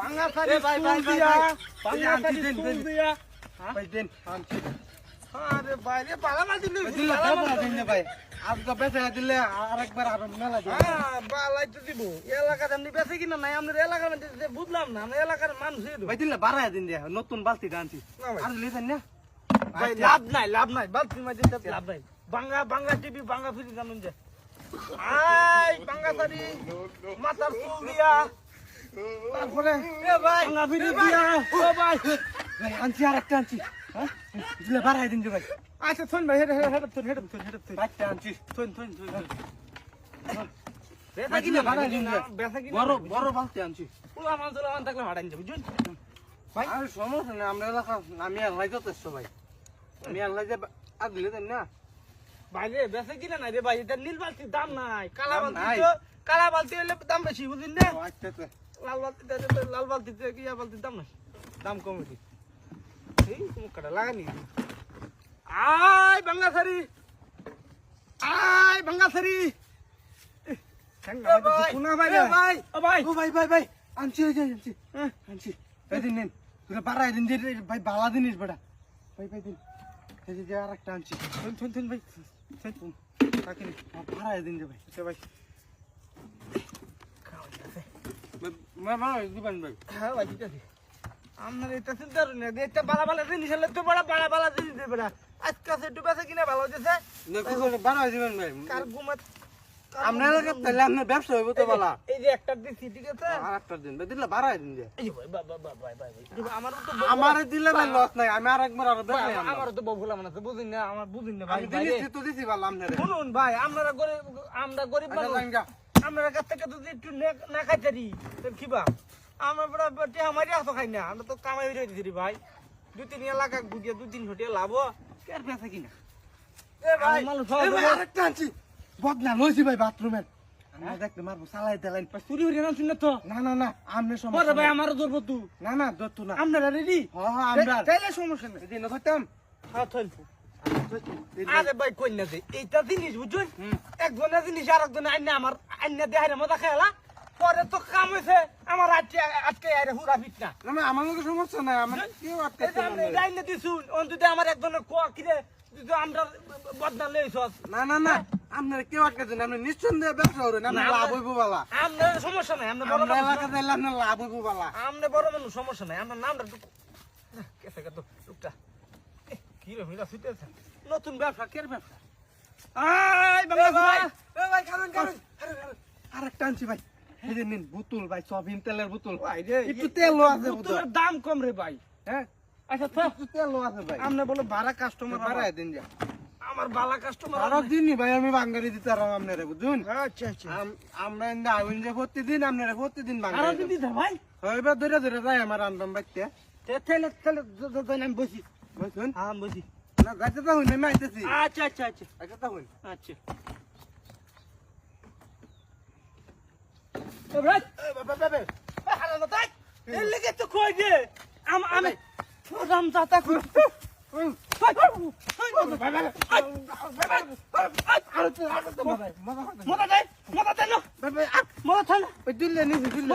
বাংলা সারি ভাই বাংলা সারি ফুল দিয়া ভাই দেন আরে ভাই রে বালা মাল দিলে দিলে বাবা দেন ভাই আজকে বেচা দিলে আরেকবার আর মেলা দিন হ্যাঁ বালাই তো দিব এলাকার এমনি বেচে কিনা নাই আমাদের এলাকার মধ্যে বুঝলাম না আমরা এলাকার মানুষ ভাই দিলে বাড়ায় দিন দিয়া নতুন বালতি আনছি আর লিছেন না ভাই লাভ নাই বালতির মধ্যে লাভ নাই বাংলা টিভি বাংলা ফ্রি জানুন যে আই বাংলা সারি মাথার ফুল দিয়া তারপরে এ ভাই বাংলা ফ্রি দিয়া ও ভাই ভাই আনছি আরেকটা আনছি হ্যাঁ দিলে বাড়ায় দিন ভাই আচ্ছা থন ভাই হেড বাইকটা আনছি থন বেচা দিলে কিনা বাড়ায় দিন বেচা কিনা বড় বালতি আনছি পুরা মানুষ লাগান থাকলে ভাড়াই যাবে বুঝুন ভাই আর সমস্যা না আমরা এলাকা আমি আল্লাহ যথেষ্ট ভাই আমি আল্লাহ যে আর দিলে দেন না ভাই রে বেচা কিনা নাই রে ভাই এটা নীল বালতির দাম নাই কালা দাম বালতি নাই। তো কালা বালতি হলে দাম বেশি বুঝুন না আচ্ছা আচ্ছা লাল বালতিতে কি বালতির দাম নাই দাম কম বেশি এই মুখটা লাগানি আই বাংলা সারি শোনা ভাই ভাই ও ভাই ও ভাই আনছি আনছি এই দিন নেন তোরা বাড়ায় দিন যে ভাই বালা জিনিস বেটা ভাই দিন এই যে আর একটা আনছি থন ভাই তাকে বাড়ায় দিন যে ভাই আচ্ছা ভাই মা দিবেন ভাই হ্যাঁ ভাই ঠিক আছে আপনার এটা চিন্তা করুন না এটা বালা জিনিস হলে তো বড় বালা জিনিস দেবে না আজকে একটু বেচা কিনা ভালো হয়েছে বাড়ায় দিবেন ভাই কার ঘুমাত আপনার এলাকার তাহলে আপনার ব্যবসা হইব তো বলা এই যে একটা দিছি ঠিক আছে আর একটা দিন ভাই দিলে বাড়ায় দিন যে এই যে ভাই আমার তো আমারে দিলে ভাই লস নাই আমি আর একবার আর ব্যবসা আমার তো বগুলা মানে তো বুঝিন না আমার বুঝিন না ভাই আমি দিছি তো দিছি ভালো আপনারে শুনুন ভাই আমরা গরিব মানুষ আমরা কাছ থেকে যদি একটু না খাইতারি খিবা আমরা বড় টেহা মারি আসো খাই না আমরা তো কামাই হয়ে দিছি ভাই 2-3 এলাকা গুজিয়ে 2-3 হোটেল লাভ কের বেচা কিনা এ ভাই আরেকটা আনছি বদনা লইছি ভাই বাথরুমের আমরা দেখতে মারবো চালাই দেলাইন চুরি হয়ে না শুনে তো না আমনে বড় সমস্যা ভাই আমারও ধরবো তুই না দত্তু না আপনারা রেডি হ্যাঁ আমরা তাইলে সমস্যা নেই এদিন ধরতাম হ্যাঁ থইল আরে ভাই কই না দে এইটা জিনিস বুঝুন একজনের জিনিস আর একজনে আইনা দেহারে মজা খেলা পরে তো কাম হয়েছে আমার আজকে আরে হুরা ফিট না না আমার লোকের সমস্যা নাই আমার কেউ আটকাইতে আমরা যাইনা দিছুন অন্তত আমার একজনের কোয়া কিরে যদি আমরা বদনা লইছস না আপনার কেউ আটকাইতে না আপনি নিঃসন্দেহে ব্যবসা করেন আপনার লাভ হইব বালা আমরা সমস্যা নাই আমরা বড় আমরা মানুষ এলাকা যাইলে আপনার লাভ হইব বালা আমরা বড় মানুষ সমস্যা নাই আমরা নামটা কেসে কত টুকটা কি রে মিলা ছুটেছে নতুন ব্যবসা কের ব্যবসা আই বাংলা ভাই এ ভাই কারণ আরেকটা আনছি ভাই এই যে নিন বোতল ভাই সবিন তেলের বোতল ভাই রে একটু তেলও আছে বোতল তোর দাম কম রে ভাই হ্যাঁ আচ্ছা তো একটু তেলও আছে ভাই আমনে বলো ভাড়া কাস্টমার বাড়ায় দিন যা আমার বালা কাস্টমার আরো দিনই ভাই আমি বাঙ্গারি দিতে পারলাম আপনারা বুঝুন আচ্ছা আচ্ছা আমরা আইন যে প্রতিদিন আপনারা প্রতিদিন আরো বাঙ্গারি দিদি দা ভাই এবার ধরে যাই আমার আনবাম বাইতে তেলে আমি বসি বুঝুন হ্যাঁ বসি না গাছে তো হইন আমি আইতেছি আচ্ছা আচ্ছা আচ্ছা আচ্ছা তো হইন আচ্ছা এ ভাই বাবা হারালো তাই এর লেগে তো কই দে আমি রাম দাতা কই দিল্লে নিছি দিল্লে